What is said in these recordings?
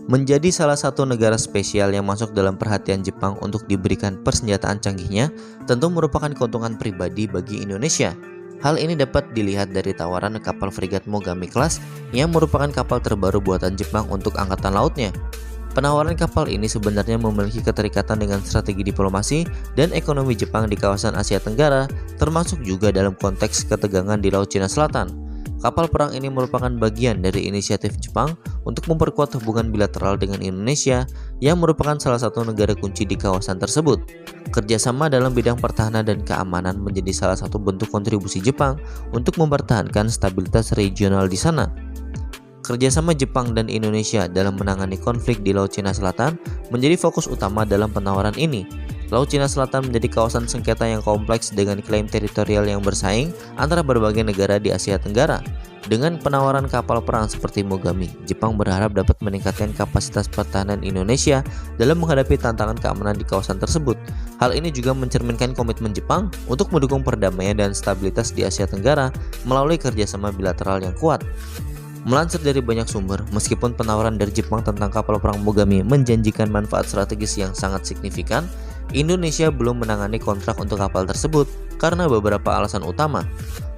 Menjadi salah satu negara spesial yang masuk dalam perhatian Jepang untuk diberikan persenjataan canggihnya tentu merupakan keuntungan pribadi bagi Indonesia. Hal ini dapat dilihat dari tawaran kapal frigat Mogami Class yang merupakan kapal terbaru buatan Jepang untuk angkatan lautnya. Penawaran kapal ini sebenarnya memiliki keterikatan dengan strategi diplomasi dan ekonomi Jepang di kawasan Asia Tenggara, termasuk juga dalam konteks ketegangan di Laut Cina Selatan. Kapal perang ini merupakan bagian dari inisiatif Jepang untuk memperkuat hubungan bilateral dengan Indonesia yang merupakan salah satu negara kunci di kawasan tersebut. Kerjasama dalam bidang pertahanan dan keamanan menjadi salah satu bentuk kontribusi Jepang untuk mempertahankan stabilitas regional di sana. Kerjasama Jepang dan Indonesia dalam menangani konflik di Laut Cina Selatan menjadi fokus utama dalam penawaran ini. Laut Cina Selatan menjadi kawasan sengketa yang kompleks dengan klaim teritorial yang bersaing antara berbagai negara di Asia Tenggara. Dengan penawaran kapal perang seperti Mogami, Jepang berharap dapat meningkatkan kapasitas pertahanan Indonesia dalam menghadapi tantangan keamanan di kawasan tersebut. Hal ini juga mencerminkan komitmen Jepang untuk mendukung perdamaian dan stabilitas di Asia Tenggara melalui kerjasama bilateral yang kuat. Melansir dari banyak sumber, meskipun penawaran dari Jepang tentang kapal perang Mogami menjanjikan manfaat strategis yang sangat signifikan, Indonesia belum menangani kontrak untuk kapal tersebut karena beberapa alasan utama.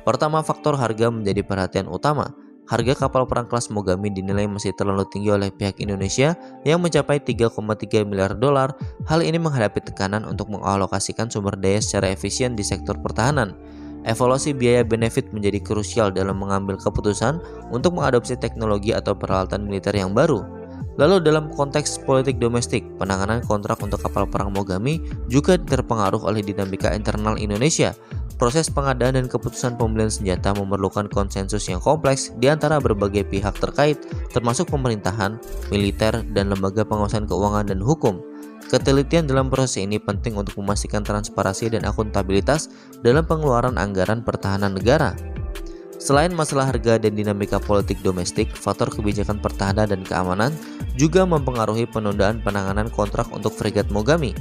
Pertama, faktor harga menjadi perhatian utama. Harga kapal perang kelas Mogami dinilai masih terlalu tinggi oleh pihak Indonesia yang mencapai 3,3 miliar dolar. Hal ini menghadapi tekanan untuk mengalokasikan sumber daya secara efisien di sektor pertahanan. Evaluasi biaya benefit menjadi krusial dalam mengambil keputusan untuk mengadopsi teknologi atau peralatan militer yang baru. Lalu dalam konteks politik domestik, penanganan kontrak untuk kapal perang Mogami juga terpengaruh oleh dinamika internal Indonesia. Proses pengadaan dan keputusan pembelian senjata memerlukan konsensus yang kompleks di antara berbagai pihak terkait, termasuk pemerintahan, militer, dan lembaga pengawasan keuangan dan hukum. Ketelitian dalam proses ini penting untuk memastikan transparansi dan akuntabilitas dalam pengeluaran anggaran pertahanan negara. Selain masalah harga dan dinamika politik domestik, faktor kebijakan pertahanan dan keamanan juga mempengaruhi penundaan penanganan kontrak untuk frigat Mogami.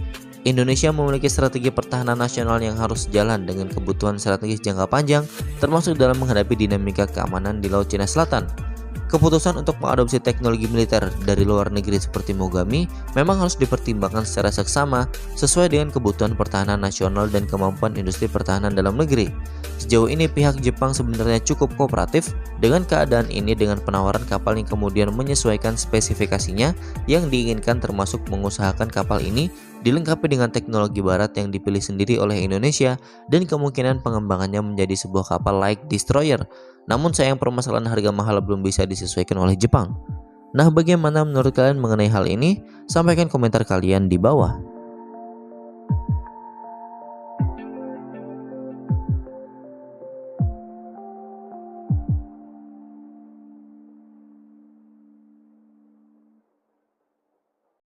Indonesia memiliki strategi pertahanan nasional yang harus sejalan dengan kebutuhan strategis jangka panjang, termasuk dalam menghadapi dinamika keamanan di Laut Cina Selatan. Keputusan untuk mengadopsi teknologi militer dari luar negeri seperti Mogami memang harus dipertimbangkan secara seksama sesuai dengan kebutuhan pertahanan nasional dan kemampuan industri pertahanan dalam negeri. Sejauh ini pihak Jepang sebenarnya cukup kooperatif dengan keadaan ini dengan penawaran kapal yang kemudian menyesuaikan spesifikasinya yang diinginkan, termasuk mengusahakan kapal ini dilengkapi dengan teknologi barat yang dipilih sendiri oleh Indonesia dan kemungkinan pengembangannya menjadi sebuah kapal light destroyer. Namun sayang permasalahan harga mahal belum bisa disesuaikan oleh Jepang. Nah, bagaimana menurut kalian mengenai hal ini? Sampaikan komentar kalian di bawah.